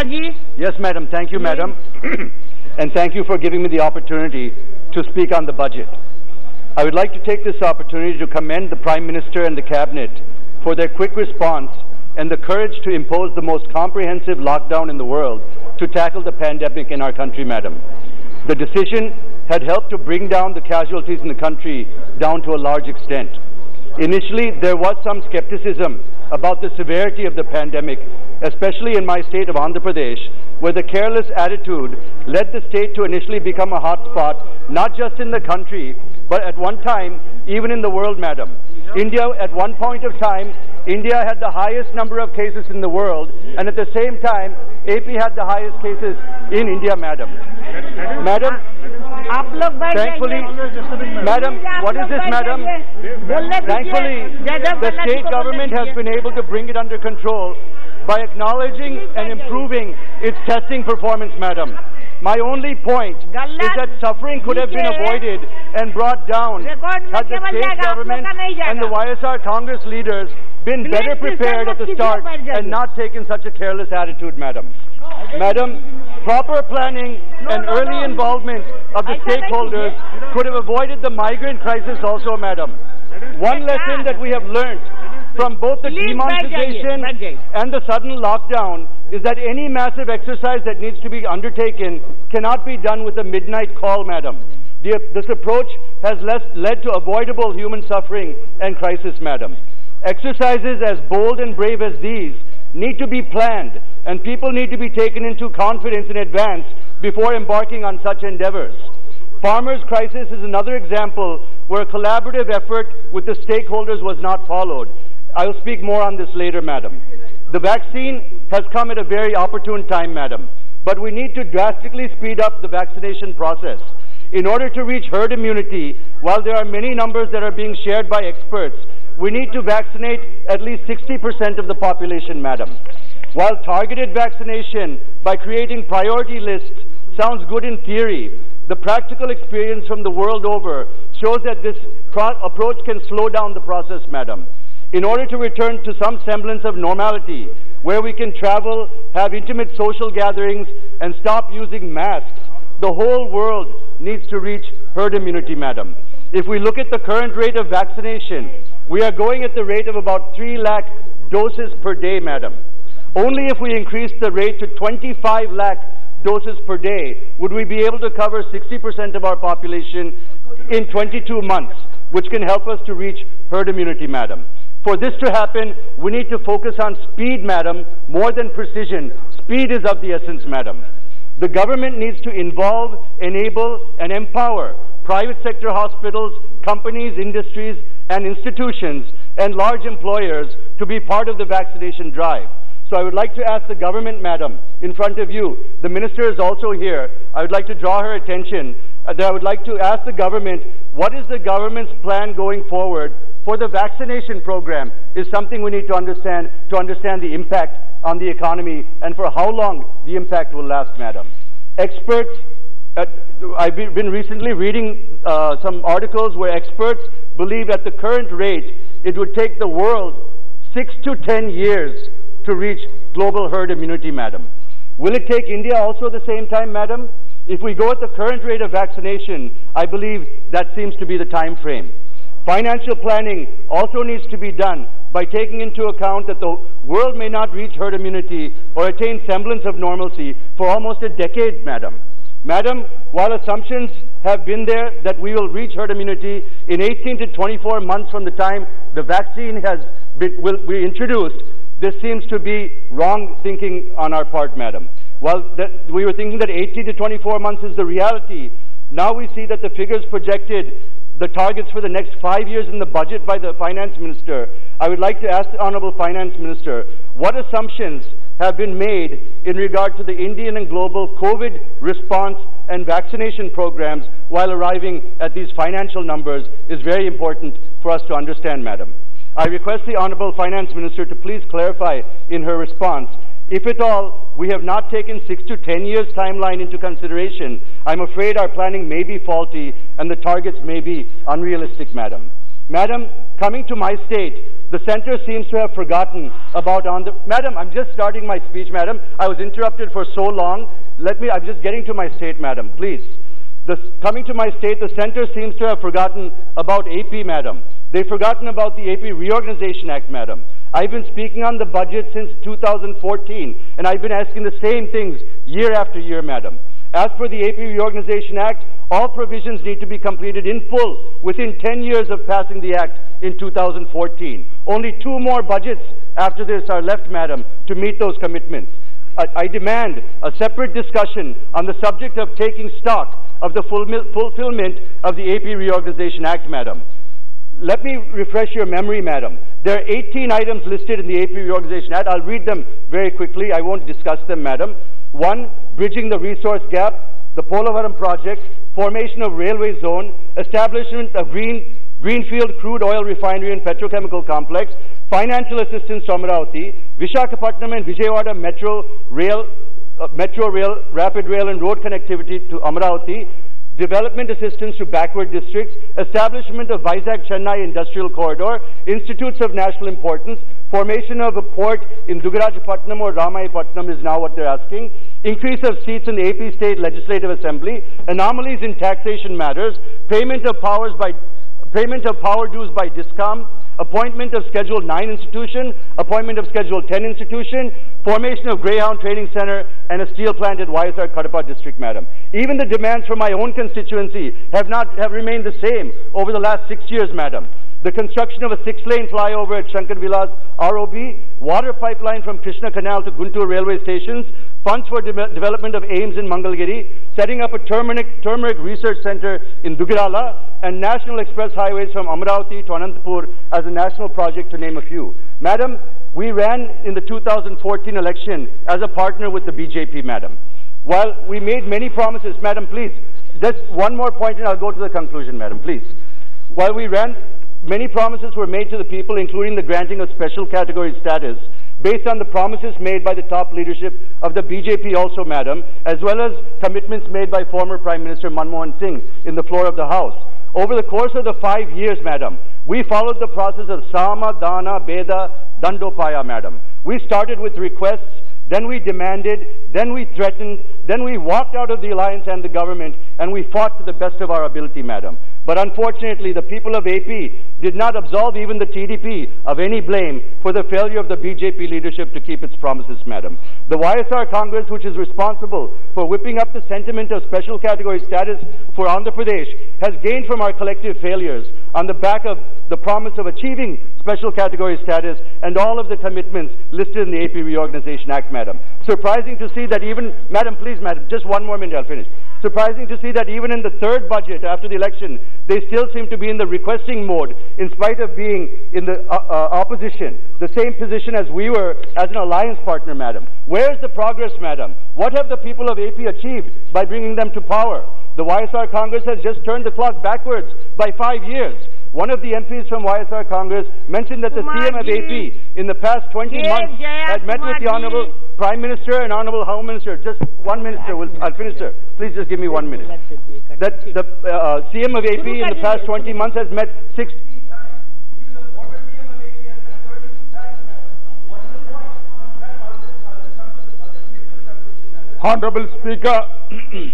Ji. Yes, madam. Thank you, madam. And thank you for giving me the opportunity to speak on the budget. I would like to take this opportunity to commend the Prime Minister and the Cabinet for their quick response and the courage to impose the most comprehensive lockdown in the world to tackle the pandemic in our country, madam. The decision had helped to bring down the casualties in the country down to a large extent. Initially, there was some skepticism about the severity of the pandemic, especially in my state of Andhra Pradesh, where the careless attitude led the state to initially become a hotspot, not just in the country, but at one time, even in the world, madam. India, at one point of time, India had the highest number of cases in the world, and at the same time, AP had the highest cases in India, madam. Madam, thankfully, madam, what is this, madam? Thankfully, the state government has been able to bring it under control by acknowledging and improving its testing performance, madam. My only point is that suffering could have been avoided and brought down had the state government and the YSR Congress leaders been better prepared at the start and not taken such a careless attitude, madam. Madam, proper planning and early involvement of the stakeholders could have avoided the migrant crisis also, madam. One lesson that we have learned from both the demonetization and the sudden lockdown is that any massive exercise that needs to be undertaken cannot be done with a midnight call, madam. This approach has led to avoidable human suffering and crisis, madam. Exercises as bold and brave as these need to be planned, and people need to be taken into confidence in advance before embarking on such endeavors. Farmers' crisis is another example where a collaborative effort with the stakeholders was not followed. I will speak more on this later, madam. The vaccine has come at a very opportune time, madam, but we need to drastically speed up the vaccination process. In order to reach herd immunity, while there are many numbers that are being shared by experts, we need to vaccinate at least 60% of the population, madam. While targeted vaccination by creating priority lists sounds good in theory, the practical experience from the world over shows that this approach can slow down the process, madam. In order to return to some semblance of normality, where we can travel, have intimate social gatherings, and stop using masks, the whole world needs to reach herd immunity, madam. If we look at the current rate of vaccination, we are going at the rate of about 3 lakh doses per day, madam. Only if we increase the rate to 25 lakh doses per day would we be able to cover 60% of our population in 22 months, which can help us to reach herd immunity, madam. For this to happen, we need to focus on speed, madam, more than precision. Speed is of the essence, madam. The government needs to involve, enable, and empower private sector hospitals, companies, industries, and institutions, and large employers to be part of the vaccination drive. So I would like to ask the government, madam, in front of you, the minister is also here, I would like to draw her attention, that I would like to ask the government, what is the government's plan going forward for the vaccination program is something we need to understand the impact on the economy and for how long the impact will last, madam. Experts, I've been recently reading some articles where experts believe at the current rate it would take the world 6 to 10 years to reach global herd immunity, madam. Will it take India also the same time, madam? If we go at the current rate of vaccination, I believe that seems to be the time frame. Financial planning also needs to be done by taking into account that the world may not reach herd immunity or attain semblance of normalcy for almost a decade, madam. Madam, while assumptions have been there that we will reach herd immunity in 18 to 24 months from the time the vaccine will be introduced, this seems to be wrong thinking on our part, madam. While we were thinking that 18 to 24 months is the reality, now we see that the figures projected, the targets for the next 5 years in the budget by the finance minister. I would like to ask the honorable finance minister, what assumptions have been made in regard to the Indian and global COVID response and vaccination programs while arriving at these financial numbers is very important for us to understand, madam. I request the honorable finance minister to please clarify in her response, if at all we have not taken 6 to 10 years timeline into consideration, I'm afraid our planning may be faulty and the targets may be unrealistic, madam. Madam, coming to my state, the center seems to have forgotten about Madam, I'm just starting my speech, madam. I was interrupted for so long. I'm just getting to my state, madam, please. Coming to my state, the center seems to have forgotten about AP, madam. They've forgotten about the AP Reorganization Act, madam. I've been speaking on the budget since 2014, and I've been asking the same things year after year, madam. As per the AP Reorganization Act, all provisions need to be completed in full within 10 years of passing the Act in 2014. Only 2 more budgets after this are left, madam, to meet those commitments. I demand a separate discussion on the subject of taking stock of the fulfillment of the AP Reorganization Act, madam. Let me refresh your memory, madam. There are 18 items listed in the AP Reorganization Act. I'll read them very quickly. I won't discuss them, madam. 1, bridging the resource gap, the Polavaram project, formation of railway zone, establishment of greenfield crude oil refinery and petrochemical complex, financial assistance to Amaravati, Visakhapatnam and Vijayawada metro rail, rapid rail and road connectivity to Amaravati, development assistance to backward districts, establishment of Vizag-Chennai Industrial Corridor, institutes of national importance, formation of a port in Dugarajapatnam or Ramayapatnam is now what they're asking, increase of seats in the AP State Legislative Assembly, anomalies in taxation matters, payment of power dues by DISCOM, appointment of Schedule 9 institution, appointment of Schedule 10 institution, formation of Greyhound Training Center, and a steel plant at YSR Kadapa district, madam. Even the demands from my own constituency have remained the same over the last 6 years, madam. The construction of a 6-lane flyover at Shankar Vilas ROB, water pipeline from Krishna Canal to Guntur railway stations, funds for development of AIIMS in Mangalgiri, setting up a turmeric research center in Dugirala, and national express highways from Amaravati to Anantapur as a national project, to name a few. Madam, we ran in the 2014 election as a partner with the BJP, madam. While we made many promises, madam, please, just one more point and I'll go to the conclusion, madam, please. While we ran, many promises were made to the people, including the granting of special category status, based on the promises made by the top leadership of the BJP also, madam, as well as commitments made by former Prime Minister Manmohan Singh in the floor of the House. Over the course of the 5 years, madam, we followed the process of Sama, Dana, Beda, Dandopaya, madam. We started with requests, then we demanded, then we threatened, then we walked out of the alliance and the government, and we fought to the best of our ability, madam. But unfortunately, the people of AP did not absolve even the TDP of any blame for the failure of the BJP leadership to keep its promises, madam. The YSR Congress, which is responsible for whipping up the sentiment of special category status for Andhra Pradesh, has gained from our collective failures on the back of the promise of achieving special category status and all of the commitments listed in the AP Reorganization Act, madam. Surprising to see that even, madam, please, madam, just one more minute, I'll finish. Surprising to see that even in the 3rd budget after the election, they still seem to be in the requesting mode in spite of being in the opposition, the same position as we were as an alliance partner, madam. Where is the progress, madam? What have the people of AP achieved by bringing them to power? The YSR Congress has just turned the clock backwards by 5 years. One of the MPs from YSR Congress mentioned that the CM of AP in the past 20 months had met with the Honorable Prime Minister and Honorable Home Minister. Just 1 minister, I'll finish, sir. Please just give me 1 minute. That the CM of AP in the past 20 months has met 60 times. Even the former CM of AP has met 32 times. What is the point? I'll just come to the Honorable Speaker.